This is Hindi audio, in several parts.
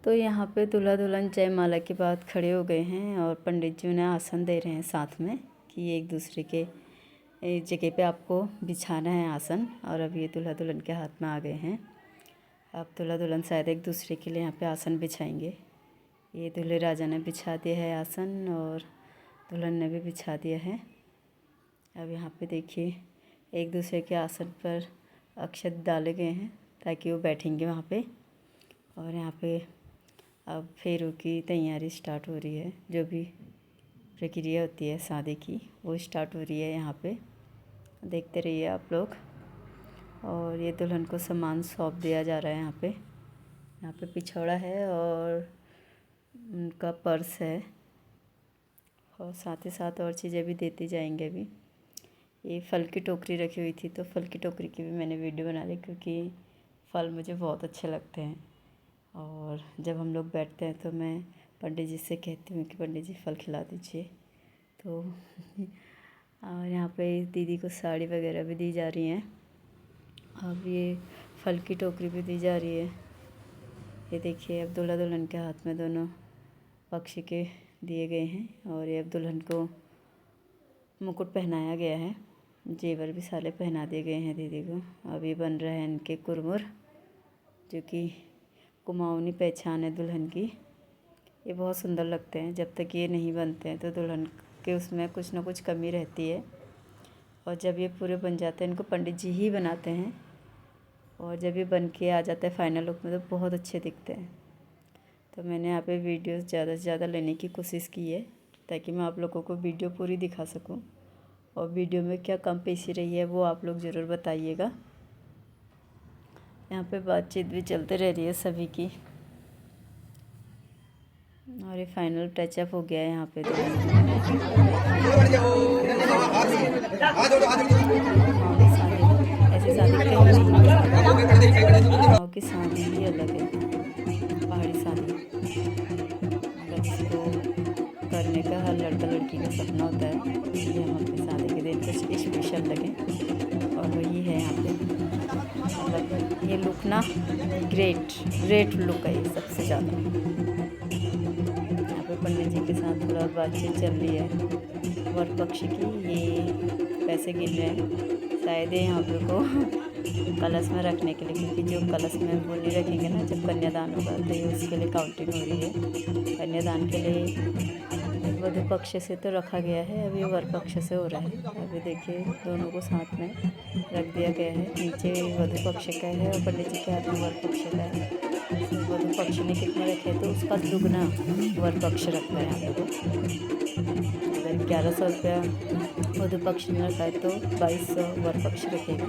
तो यहाँ पे दूल्हा दुल्हन जयमाला के बाद खड़े हो गए हैं और पंडित जी उन्हें आसन दे रहे हैं साथ में कि एक दूसरे के जगह पे आपको बिछाना है आसन। और अब ये दूल्हा दुल्हन के हाथ में आ गए हैं। अब दूल्हा दुल्हन शायद एक दूसरे के लिए यहाँ पे आसन बिछाएंगे। ये दूल्हे राजा ने बिछा दिया है आसन और दुल्हन ने भी बिछा दिया है। अब यहाँ पे देखिए एक दूसरे के आसन पर अक्षत डाले गए हैं ताकि वो बैठेंगे वहाँ पे। और यहाँ पे अब फेरों की तैयारी स्टार्ट हो रही है। जो भी प्रक्रिया होती है शादी की वो स्टार्ट हो रही है यहाँ पे। देखते रहिए आप लोग। और ये दुल्हन को सामान सौंप दिया जा रहा है। यहाँ पे पिछौड़ा है और उनका पर्स है और साथ ही साथ और चीज़ें भी देती जाएंगे। अभी ये फल की टोकरी रखी हुई थी तो फल की टोकरी की भी मैंने वीडियो बना ली क्योंकि फल मुझे बहुत अच्छे लगते हैं। और जब हम लोग बैठते हैं तो मैं पंडित जी से कहती हूँ कि पंडित जी फल खिला दीजिए। तो और यहाँ पे दीदी को साड़ी वगैरह भी दी जा रही हैं। अब ये फल की टोकरी भी दी जा रही है। ये देखिए अब दूल्हा दुल्हन के हाथ में दोनों पक्ष के दिए गए हैं। और ये अब दुल्हन को मुकुट पहनाया गया है। जेवर भी सारे पहना दिए गए हैं दीदी को। अब ये बन रहे हैं इनके कुरमुर, जो कि कुमाऊनी पहचान है दुल्हन की। ये बहुत सुंदर लगते हैं। जब तक ये नहीं बनते हैं तो दुल्हन के उसमें कुछ ना कुछ कमी रहती है। और जब ये पूरे बन जाते हैं, इनको पंडित जी ही बनाते हैं। और जब ये बन के आ जाता है फाइनल लुक में तो बहुत अच्छे दिखते हैं। तो मैंने यहाँ पे वीडियोस ज़्यादा से ज़्यादा लेने की कोशिश की है ताकि मैं आप लोगों को वीडियो पूरी दिखा सकूं। और वीडियो में क्या कम पेशी रही है वो आप लोग ज़रूर बताइएगा। यहाँ पे बातचीत भी चलते रह रही है सभी की। और ये फाइनल टचअप हो गया है यहाँ पे। ऐसे शादी की शादी ही अलग है, पहाड़ी शादी। मतलब इसको करने का हर लड़का लड़की का सपना होता है कि हम अपनी शादी के दिन कुछ स्पेशल लगे। और वही है यहाँ पे। मतलब ये लुक ना ग्रेट लुक है ये सबसे ज़्यादा। यहाँ पे पंडित जी के साथ थोड़ा बातचीत चल रही है वर पक्ष की। ये पैसे गिन रहे हैं शायद ये यहाँ पे को कलश में रखने के लिए, क्योंकि जो कलश में वो नहीं रखेंगे ना जब कन्यादान होगा तो ये उसके लिए काउंटिंग हो रही है। कन्यादान के लिए वधू पक्ष से तो रखा गया है, अभी वर पक्ष से हो रहा है। अभी देखिए दोनों को साथ में रख दिया गया है। नीचे वधू पक्ष का है और पंडित जी के हाथ में वर पक्ष का है। वधू पक्ष ने कितने रखे तो उसका दुगना वर पक्ष रखता है यहाँ पे। अगर 1100 रुपया वधू पक्ष ने रखा है तो 2200 वर पक्ष रखेगा।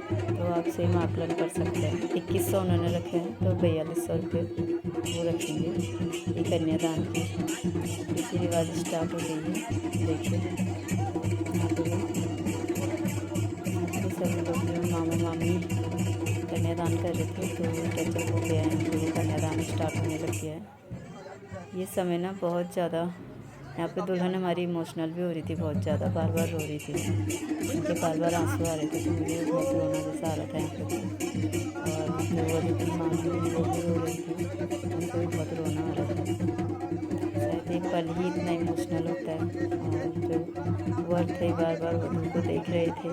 तो आप सेम आकलन कर सकते हैं। 2100 उन्होंने रखे हैं तो 4200 रुपये वो रखेंगे। ये कन्यादान की रीति रिवाज स्टार्ट हो गई है। देखिए यहाँ पे सभी लोग जो मामा मामी कन्यादान कर रहे थे तो टचअप हो गया है। तो कन्यादान स्टार्ट होने लग गया है। ये समय ना बहुत ज़्यादा यहाँ पे दुल्हन हमारी इमोशनल भी हो रही थी, बहुत ज़्यादा बार बार रो रही थी। उनके बार आंसू आ रहे थे तो मुझे बहुत रोना जैसा आ रहा था यहाँ पे। और जो वधू की माँ थी वो भी रो रही थी, उनको भी बहुत रोना आ रहा था। शायद एक पल ही इतना इमोशनल होता है। और जो वर थे बार वधू को देख रहे थे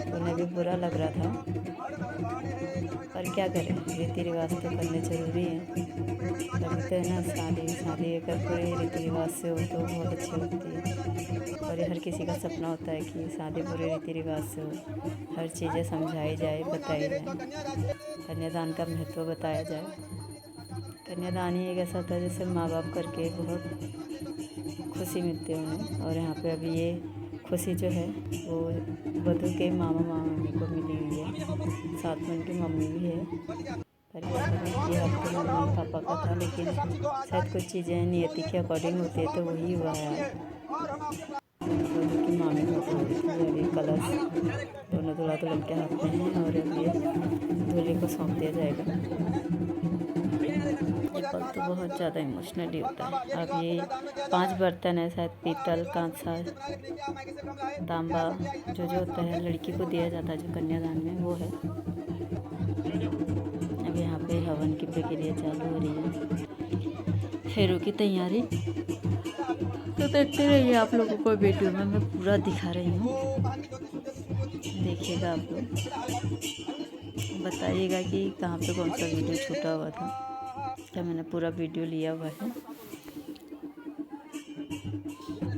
तो उन्हें भी बुरा लग रहा था। पर क्या करें, रीति रिवाज तो करने ज़रूरी है। तभी तो है ना शादी अगर पूरे रीति रिवाज से हो तो बहुत अच्छी लगती है। और ये हर किसी का सपना होता है कि शादी पूरे रीति रिवाज से हो, हर चीज़ें समझाई जाए, बताई जाए, कन्यादान का महत्व बताया जाए। कन्यादान ही एक ऐसा होता है जैसे माँ बाप करके बहुत खुशी मिलती है उन्हें। और यहाँ पे अभी ये खुशी जो है वो वधू के मामा मामी को मिली हुई है, साथ में उनकी मम्मी भी है। पर ये आपके मम्मी पापा का था, लेकिन शायद कुछ चीज़ें नियति के अकॉर्डिंग होती है तो वही हुआ है। वधू की मामी को अभी कलश दोनों दूल्हा दुल्हन के हाथ में है और अब ये दूल्हे को सौंप दिया जाएगा। ये पल तो बहुत ज़्यादा इमोशनली होता है। अब ये 5 बर्तन है, शायद पीतल, कांसा, तांबा जो होता है लड़की को दिया जाता है जो कन्यादान में वो है। अब यहाँ पे हवन की प्रक्रिया चालू हो रही है फेरों की तैयारी। तो देखते रहिए, आप लोगों को वीडियो में मैं पूरा दिखा रही हूँ, देखिएगा आप लोग, बताइएगा कि कहाँ पे कौन सा वीडियो छूटा हुआ था। क्या मैंने पूरा वीडियो लिया हुआ है।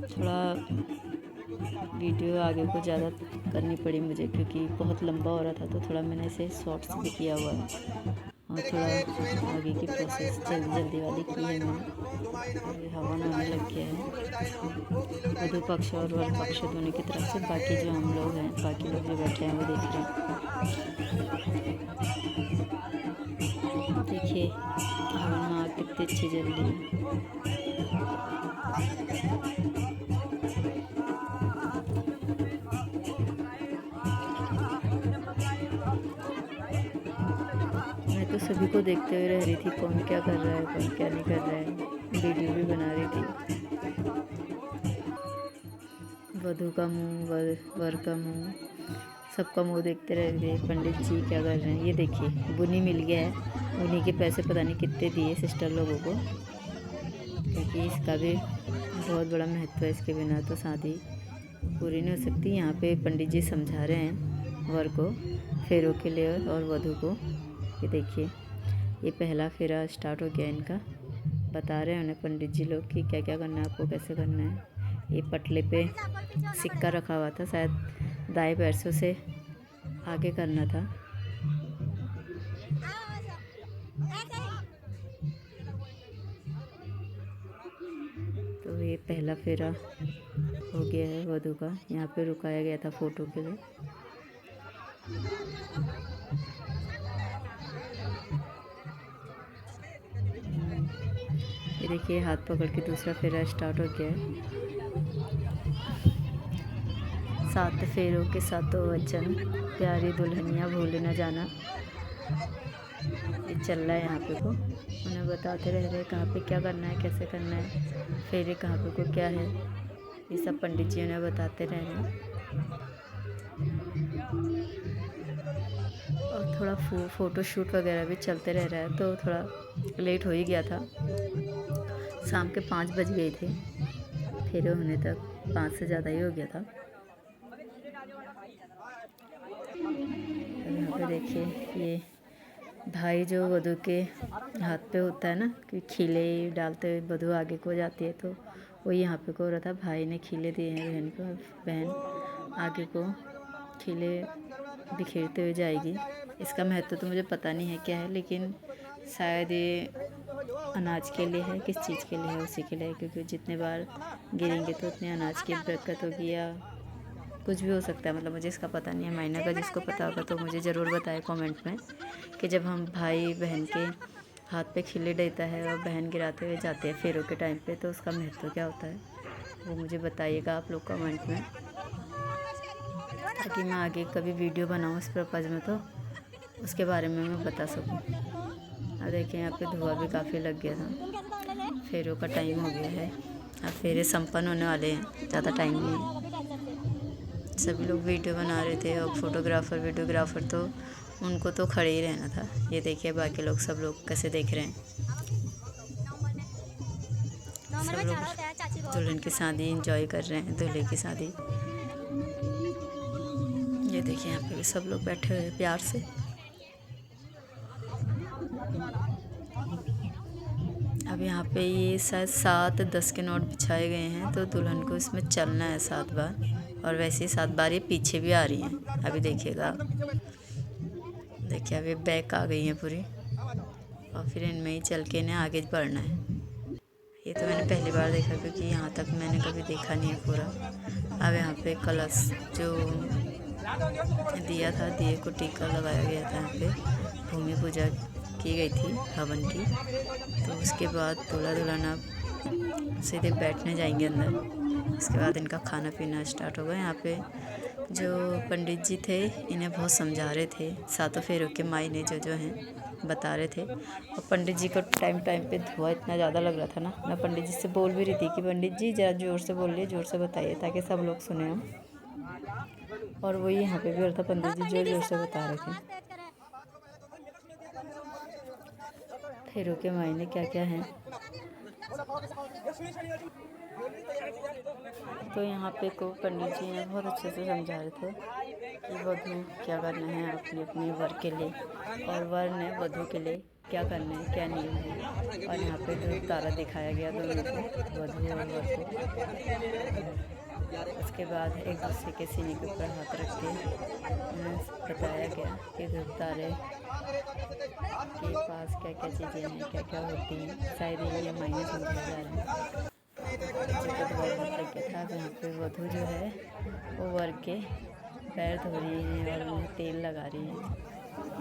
थोड़ा वीडियो आगे को ज़्यादा करनी पड़ी मुझे क्योंकि बहुत लंबा हो रहा था, तो थोड़ा मैंने इसे शॉर्ट्स भी किया हुआ है और थोड़ा आगे की प्रोसेस जल्दी वाली की है मैंने। हवन होने लग गया है वधु पक्ष और वर पक्ष दोनों की तरफ से। बाकी जो हम लोग हैं, बाकी लोग जो बैठे हैं वो देख रहे हैं। देखिए हवन आग कितनी अच्छी जल रही है। मैं तो सभी को देखते हुए रह रही थी, कौन क्या कर रहा है, कौन क्या नहीं कर रहा है। वीडियो भी बना रही थी। वधू का मुंह, वर का मुंह, सबका मुंह देखते रह रहे थे। पंडित जी क्या कर रहे हैं, ये देखिए बुनी मिल गया है। बुनी के पैसे पता नहीं कितने दिए सिस्टर लोगों को, क्योंकि इसका भी बहुत बड़ा महत्व है। इसके बिना तो शादी पूरी नहीं हो सकती। यहाँ पे पंडित जी समझा रहे हैं वर को फेरों के लिए और वधू को। ये देखिए, ये पहला फेरा स्टार्ट हो गया इनका। बता रहे हैं उन्हें पंडित जी लोग कि क्या क्या करना है आपको, कैसे करना है। ये पटले पे सिक्का रखा हुआ था, शायद दाएं पैर से उसे आगे करना था। तो ये पहला फेरा हो गया है वधू का। यहाँ पे रुकाया गया था फ़ोटो के लिए। ये देखिए हाथ पकड़ के दूसरा फेरा स्टार्ट हो गया है। 7 फेरों के 7 वचन, प्यारी दुल्हनिया भूल न जाना। ये चल रहा है यहाँ पे को। उन्हें बताते रह रहे कहाँ पे क्या करना है, कैसे करना है, फेरे कहाँ पे को क्या है। ये सब पंडित जी उन्हें बताते रह रहे हैं। और थोड़ा फ़ोटो शूट वगैरह भी चलते रह रहा है, तो थोड़ा लेट हो ही गया था। शाम के 5 बज गए थे फेरे होने तक, 5 से ज़्यादा ही हो गया था। यहाँ पे देखिए, ये भाई जो वधू के हाथ पे होता है ना, कि खीले डालते हुए वधू आगे को जाती है, तो वो यहाँ पे को हो रहा था। भाई ने खीले दिए हैं बहन को, बहन आगे को खीले बिखेरते हुए जाएगी। इसका महत्व तो मुझे पता नहीं है क्या है, लेकिन शायद ये अनाज के लिए है, किस चीज़ के लिए है उसी के लिए, क्योंकि जितने बार गिरेंगे तो उतने अनाज की बरकत होगी या कुछ भी हो सकता है। मतलब मुझे इसका पता नहीं है। मायने का जिसको पता होगा तो मुझे ज़रूर बताए कमेंट में कि जब हम भाई बहन के हाथ पे खिले देता है और बहन गिराते हुए जाते हैं फेरों के टाइम पे, तो उसका महत्व क्या होता है, वो मुझे बताइएगा आप लोग कमेंट में, ताकि मैं आगे कभी वीडियो बनाऊँ इस पर्पज़ में तो उसके बारे में मैं बता सकूँ। अब देखिए यहाँ पे धुआं भी काफ़ी लग गया था। फेरों का टाइम हो गया है, अब फेरे संपन्न होने वाले हैं, ज़्यादा टाइम नहीं है। सभी लोग वीडियो बना रहे थे और फोटोग्राफर वीडियोग्राफर तो उनको तो खड़े ही रहना था। ये देखिए बाकी लोग, सब लोग कैसे देख रहे हैं। सब लोग दुल्हन की शादी एंजॉय कर रहे हैं, दूल्हे की शादी। ये देखिए यहाँ पे भी सब लोग बैठे हुए प्यार से। अब यहाँ पे ये शायद 7-10 के नोट बिछाए गए हैं, तो दुल्हन को इसमें चलना है 7 बार, और वैसे ही 7 बार ये पीछे भी आ रही हैं। अभी देखिएगा, देखिए अभी बैक आ गई हैं पूरी, और फिर इनमें ही चल के इन्हें आगे बढ़ना है। ये तो मैंने पहली बार देखा, क्योंकि यहाँ तक मैंने कभी देखा नहीं है पूरा। अब यहाँ पे कलश जो दिया था, दिए को टीका लगाया गया था। यहाँ पे भूमि पूजा की गई थी हवन की। तो उसके बाद दूल्हा दुल्हन अब सीधे बैठने जाएंगे अंदर। उसके बाद इनका खाना पीना स्टार्ट होगा। यहाँ पे जो पंडित जी थे इन्हें बहुत समझा रहे थे, 7 फेरों के मायने जो हैं बता रहे थे। और पंडित जी को टाइम पे धुआं इतना ज़्यादा लग रहा था ना, मैं पंडित जी से बोल भी रही थी कि पंडित जी ज़रा ज़ोर से बोलिए, ज़ोर से बताइए, ताकि सब लोग सुने हम। और वही यहाँ पे भी होता, पंडित जी ज़ोर ज़ोर से बता रहे थे। हीरो के मायने क्या क्या हैं। तो यहाँ पे को पंडित जी ने बहुत अच्छे से समझा रहे थे कि वधू क्या करना है अपने अपने वर के लिए, और वर ने वधू के लिए क्या करना है, क्या नियम है। और यहाँ पे ध्रुव तारा दिखाया गया दोनों को, वधू और वर को। उसके बाद एक दूसरे के सीने के ऊपर हाथ रख के बताया गया कि ध्रुव तारे के पास क्या क्या चीज़ें हैं, क्या क्या होती हैं। शायद ये मायने समझाया जा रहा है। मुझे तो बहुत अच्छा लग गया था। अब यहाँ पे वधू जो है वो वर के पैर धो रही हैं और उन्हें तेल लगा रही हैं।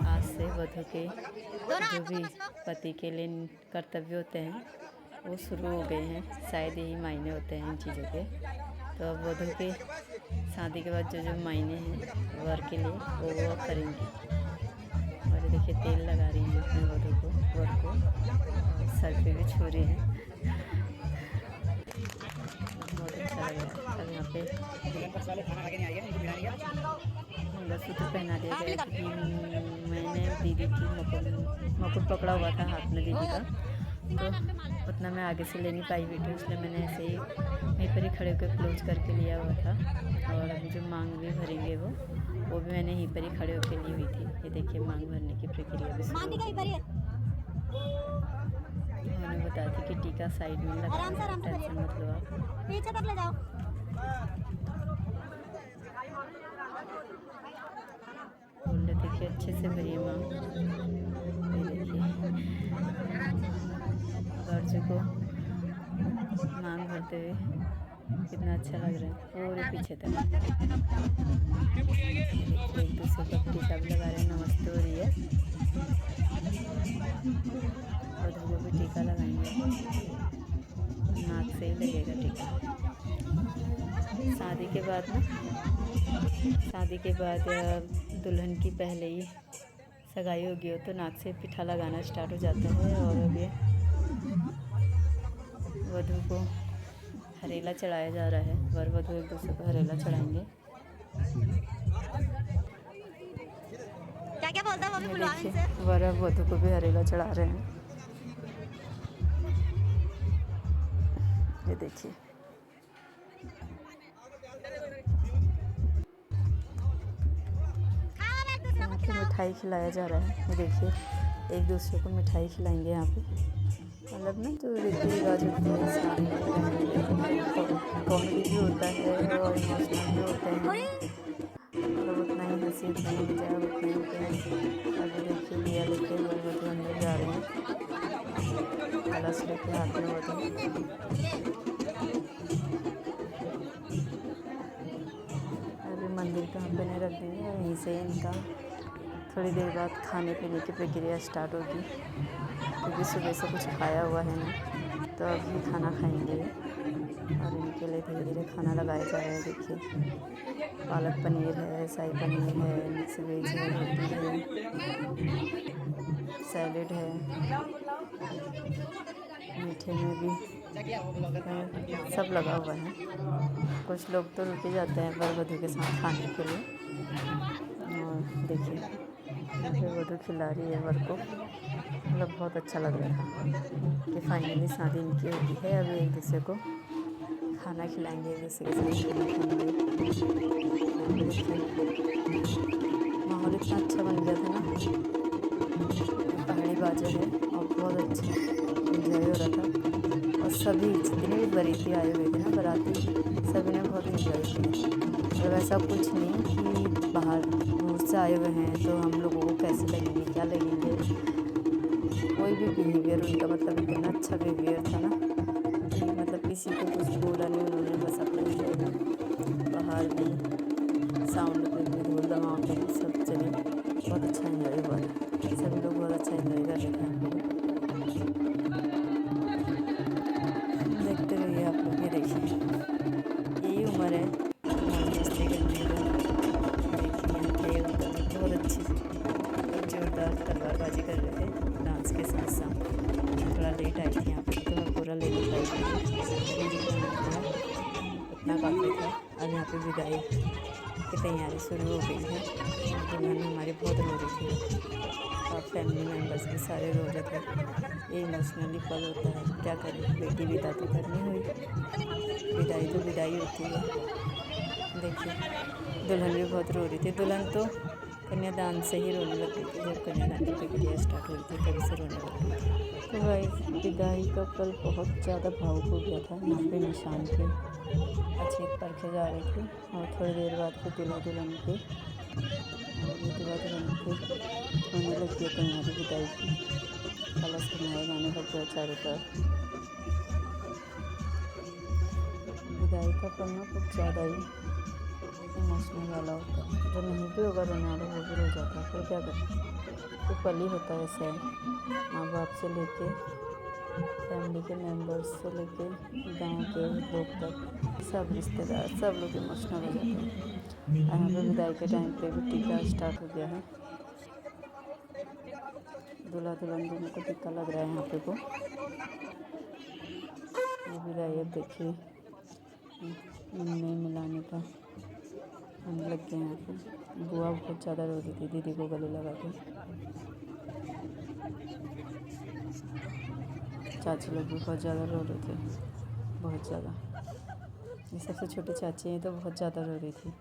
आज से वधू के जो भी पति के लिए कर्तव्य होते हैं वो शुरू हो गए हैं। शायद यही मायने होते हैं इन चीज़ों के। तो अब वधू के शादी के बाद जो जो मायने हैं वर के लिए वो करेंगी। और देखिए तेल लगा रही हैं अपने वधू को, वर को, और सर पे भी छू रही हैं। बहुत अच्छा लग रहा है। अब यहाँ पे मंगलसूत्र पहना दिया गया कि मैंने दीदी की मुकुट पकड़ा हुआ था हाथ में दीदी का, तो उतना मैं आगे से ले नहीं पाई वीडियो, इसलिए मैंने ऐसे ही वहीं पर ही खड़े होकर क्लोज करके लिया हुआ था। और अभी जो मांग भी भरेंगे वो भी मैंने यहीं पर ही खड़े होकर ली हुई थी। ये देखिए मांग भरने की प्रक्रिया भी उन्होंने बताया थी कि टीका साइड में लगा, टेंशन मत लो आप, पीछे तक ले जाओ। बोले देखिए अच्छे से भरिए मांग। गर्ज को मांग भरते हुए कितना अच्छा लग रहा है पूरे पीछे तक। एक दूसरे को टीका भी लगा रहे हैं, नमस्ते हो रही है। वधू को भी टीका लगाएंगे, नाक से ही लगेगा टीका। शादी के बाद दुल्हन की पहले ही सगाई होगी हो तो नाक से पिठा लगाना स्टार्ट हो जाता है। और अभी वधू को हरेला चढ़ाया जा रहा है। वर वधू एक दूसरे को हरेला चढ़ाएंगे। क्या बोलता है वो भी बुलवा इनसे। वर वधू को भी हरेला चढ़ा रहे हैं। ये देखिए यहाँ पे मिठाई खिलाया जा रहा है। ये देखिए एक दूसरे को मिठाई खिलाएंगे यहाँ पे। मतलब ना जो रीति रिवाज होते हैं, कॉमेडी भी होता है और इमोशनल भी होते हैं। मतलब उतना ही हंसी, उतना ही मजा, उतना ही प्यार। अभी देखिए लिया लेके वधू अंदर जा रहे हैं, कलश लेके हाथ में वधू। अभी मंदिर कहाँ पे नहीं रख देंगे, यहीं से इनका थोड़ी देर बाद खाने पीने की प्रक्रिया स्टार्ट होगी, क्योंकि सुबह से कुछ खाया हुआ है नहीं, तो अभी खाना खाएंगे। और इनके लिए धीरे धीरे खाना लगाया जा रहा है। देखिए पालक पनीर है, शाही पनीर है, मिक्स वेज है, रोटी है, सैलेड है, मीठे में भी सब लगा हुआ है। कुछ लोग तो रुके जाते हैं वर वधू के साथ खाने के लिए। और देखिए वधू खिला रही है वर को। मतलब बहुत अच्छा लग रहा था कि फाइनली शादी इनकी होती है। अभी एक दूसरे को खाना खिलाएंगे, एक दूसरे के साथ खाना खाएंगे। माहौल इतना अच्छा बन गया था ना, पहाड़ी बाजा है और बहुत अच्छा एंजॉय हो रहा था। और सभी जितने भी बरीती आए हुए थे ना, बाराती, सभी ने बहुत एंजॉय किया। और ऐसा कुछ नहीं कि बाहर दूर से आए हुए हैं तो हम लोगों को कैसे लगेंगे, क्या लगेंगे, कोई भी बिहेवियर उनका मतलब इतना अच्छा बिहेवियर था ना कि मतलब किसी को कुछ बोला नहीं उन्होंने, बस अपने बाहर भी साउंड पे भी, ढोल दमाओं पे भी सब चले। बहुत अच्छा एंजॉय हुआ था, सभी लोग बहुत अच्छा एंजॉय कर रहे थे। देखते रहिए आप लोग। ये देखिए यही उम्र है मस्ती करने की। देखिए यहाँ थे बहुत अच्छी जोरदार तलवारबाजी कर रहे थे डांस के साथ साथ। थोड़ा लेट आई थी यहाँ पे तो मैं पूरा ले नहीं पाई, उतना काफ़ी था। अब यहाँ पे विदाई की तैयारी शुरू हो गई है। दुल्हन हमारी बहुत रो रही थी और फैमिली मेम्बर्स भी सारे रो रहे थे। ये इमोशनली पल होता है, क्या करें, बेटी विदा तो करनी हुई, विदाई तो विदाई होती है। देखिए दुल्हन भी बहुत रो रही थी। दुल्हन तो कन्यादान से ही रोने लग गई थी, जब कन्यादान की प्रक्रिया स्टार्ट हुई थी तभी से रोने लग गई थी। तो गाइस विदाई का पल बहुत ज़्यादा भावुक हो गया था। यहाँ पे निशान पे अक्षत परखे जा रहे थे और थोड़ी देर बाद फिर दूल्हा दुल्हन के दूल्हा दुल्हन के होने लग गई तैयारी विदाई की। कलश बनाए जाने लग गया चारों तरफ। विदाई का पल ना कुछ ज़्यादा ही इमोशनल वाला होता है। जो नहीं भी होगा रोने वाला वो भी रो जाता है, पर क्या करें, तो पल ही होता है ऐसा है। माँ बाप से लेके फैमिली के मेंबर्स से लेके गांव के लोग तक सब रिश्तेदार सब लोग इमोशनल हो जाते हैं। यहाँ पे विदाई के टाइम पे भी टीका स्टार्ट हो गया है। दूल्हा दुल्हन दोनों को टीका लग रहा है यहाँ पे को। ये विदाई अब देखिए में मिलाने का हम लग गए यहाँ पे। बुआ बहुत ज़्यादा रो रही थी दीदी को गले लगा के। चाची लोग भी बहुत ज़्यादा रो रहे थे, बहुत ज़्यादा। ये सबसे छोटी चाची हैं तो बहुत ज़्यादा रो रही थी।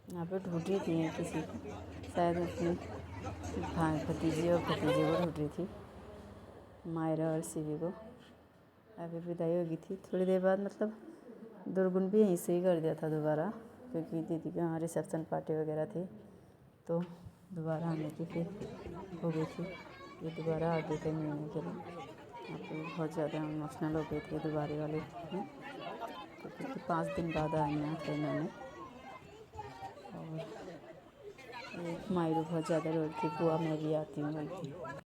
यहाँ पे ढूंढ रही थी किसी को, शायद अपनी भतीजी और भतीजे को ढूंढ रही थी, मायरा और शिवी को। अभी विदाई हो गई थी। थोड़ी देर बाद मतलब दुर्गुन भी यहीं से ही कर दिया था दोबारा, क्योंकि दीदी के यहाँ रिसेप्शन पार्टी वगैरह थी तो दोबारा आने की फिर हो गई थी। ये दोबारा आ गए थे मिलने के लिए। यहाँ पे बहुत ज़्यादा इमोशनल हो गए थे दोबारे वाले में, तो क्योंकि 5 दिन बाद आए हैं फिर मैंने। और मायरू बहुत ज़्यादा रो रही थी, बुआ मैं भी आती हूँ बोलती।